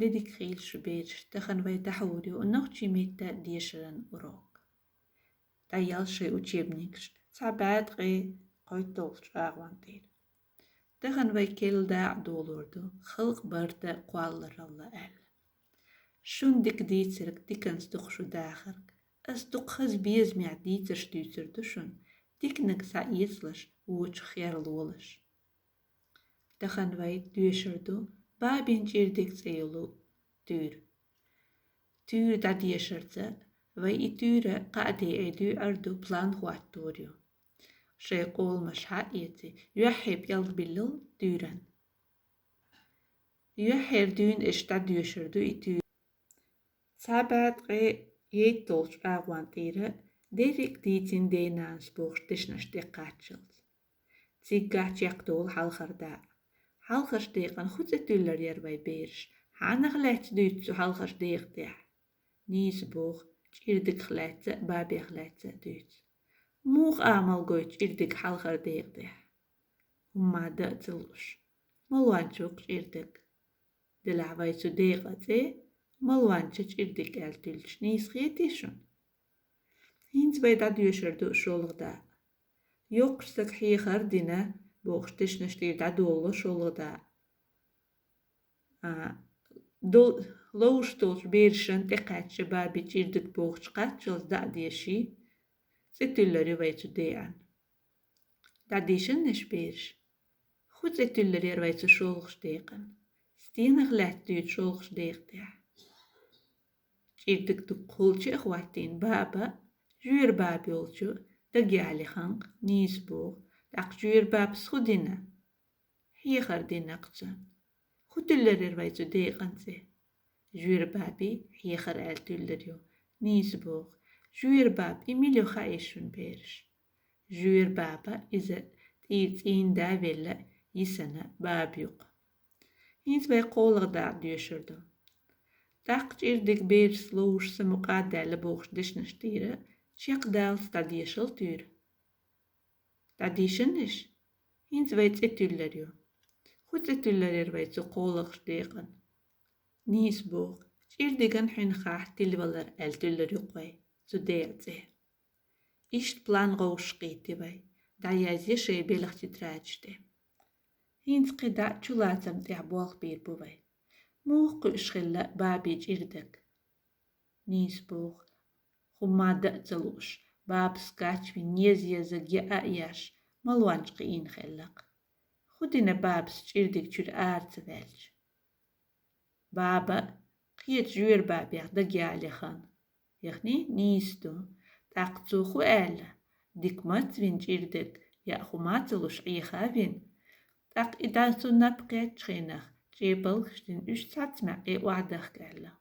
dedik xil şu bir tahan ve tahuri onaq çimetta diyşeran urok. Dayal şey uçebnik sabat qi qoytolç ağvantir. Tahan ve kelda dolurdu xalq barda quallaralla el. Şundik diytsirk dikans duqşu dağırk. As duqhaz bezmya diytsir dütsirdu şun. Diknik sa yeslaş uç xyarlulaş. Tahan ve diyşirdu babin çirdik seyulu tür. Tür da diyşirtsa ve itüre qadi edü ardu plan huattoryu. Şey olmuş ha eti yuhib yalg billil türen. Yuhir dün işte diyşirdu itü. Sabat qi yettolç ağvan tiri derik ditin denans boğş dişnaş diqqatçıl. Ziggaç yaktol halqarda. Halqaş deyqan xuz etüller yerbay beriş. Hanaq lehç dütsü halqaş deyqdi. Nis boğ çirdik xletsa babi xletsa düts. Muğ amal goy çirdik halqar deyqdi. Humma da çılış. Malvançuk çirdik. Dilavay su deyqatı malvançı çirdik eltülç. Nis xiyetişun. Hins bayda diyşirdu şolğda. Yoqsak xiyxar dine boğş dişnaştırda dolu şolğda. Loğuştolç berişen teqatçı babi çirdik boğç qaççıl da diyeşi. Zetülleri vayçu deyan. Da dişen neş beriş. Xud zetülleri vayçu şolğuş deyqan. Stiyanaq lättüt şolğuş deyqdi. Çirdik duqqulçı xvattin baba. Jür babi olçu. Da gyali xanq. Nis boğ. Daq jür babs xudina. Xiyxar dinaqçı. Xudülleri vayçu deyqansı. Jür babi xiyxar eltülleri yo. Nis boğ. Jür bab imilyo xaişun beriş. Jür baba ize tiyinda vella yisana bab yok. Hins bay qoğlaqda diyşirdu. Daq çirdik beriş loğuşsa muqaddali boğuş dişnaştırı. Çiq dals da diyşil tür. Da dişiniş. Hins vayç etülleri yo. Xud etülleri vayçu qoğlaq deyqan. Nis boğ. Çirdigan xünxah tilvalar eltülleri qoy. Zudeyatse. İşt plan qoğuşqiti bay. Da yazı şey belaq titraçti. Hins qida çulatsam tiabuaq bir bu bay. Muğ qışqilla babi çirdik. Nis boğ. Humada çalış. Babs kaçvi niyaz yazı ya yaş. Malvançqı in xellaq. Xudine babs çirdik çür artı velç. Baba qiyet jür babi da gyali xan. Yani nisto. Taqçuxu el. Dikmat vin çirdik. Ya xumatılış iyxavin. Taq idan sunap qeçxinaq. Çebal xtin üç satsma wa'daq galla.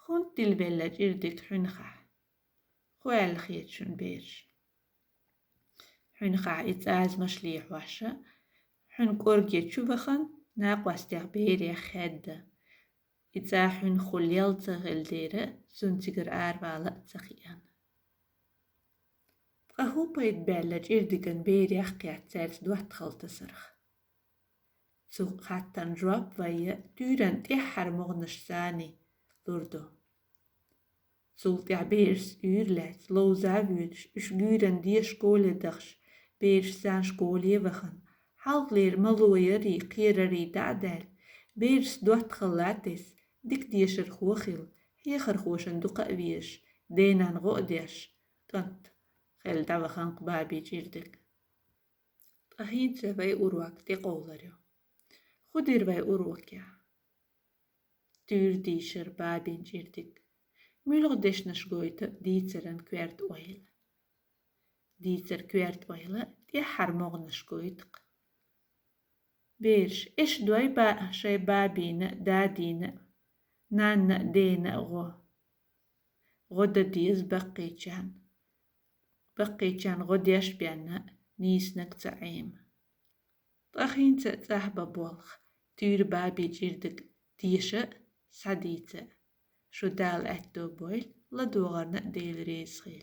Xun tilvella çirdik xünxa. Xuel xiyetşun bir. Xünxa itazmaş liyxvaşa. Xün korge çuvaxan naqwastaq beri xedda. İtsa xün xulyal tsağıldere suntigir arvala tsağıyan. Qahupayt bella çirdigan beri xqiyatsels duat xaltasırx. Su xattan jwab vaya düren tihar muğnış sani lurdu. Sultya bers ürlet lowza vütş üş güren diye şkole dağış bers san şkole vaxan. Halqler maluayari qirari da'dal bers duat xalates dik diyşir xuaxil hiyxar xuaşan duqa viş denan qo'deş kant xelda vaxan babi çirdik. Ahintse vay urvak de qovları. Xudir vay urvak ya. Tür diyşir babin çirdik. Mülg deşnaş goyta diytseren kvert oyla. Diytser kvert oyla tihar moğnaş goytıq. Berş eş doy ba şey babine dadine nanna dena go. Goda diz baqiçan. Baqiçan godeş bianna nisnak tsa'im. Taxintsa tsahba bolx. Tür babi çirdik diyşe sadiytsa. Şu dal etto boyl la doğarna değil reisxil.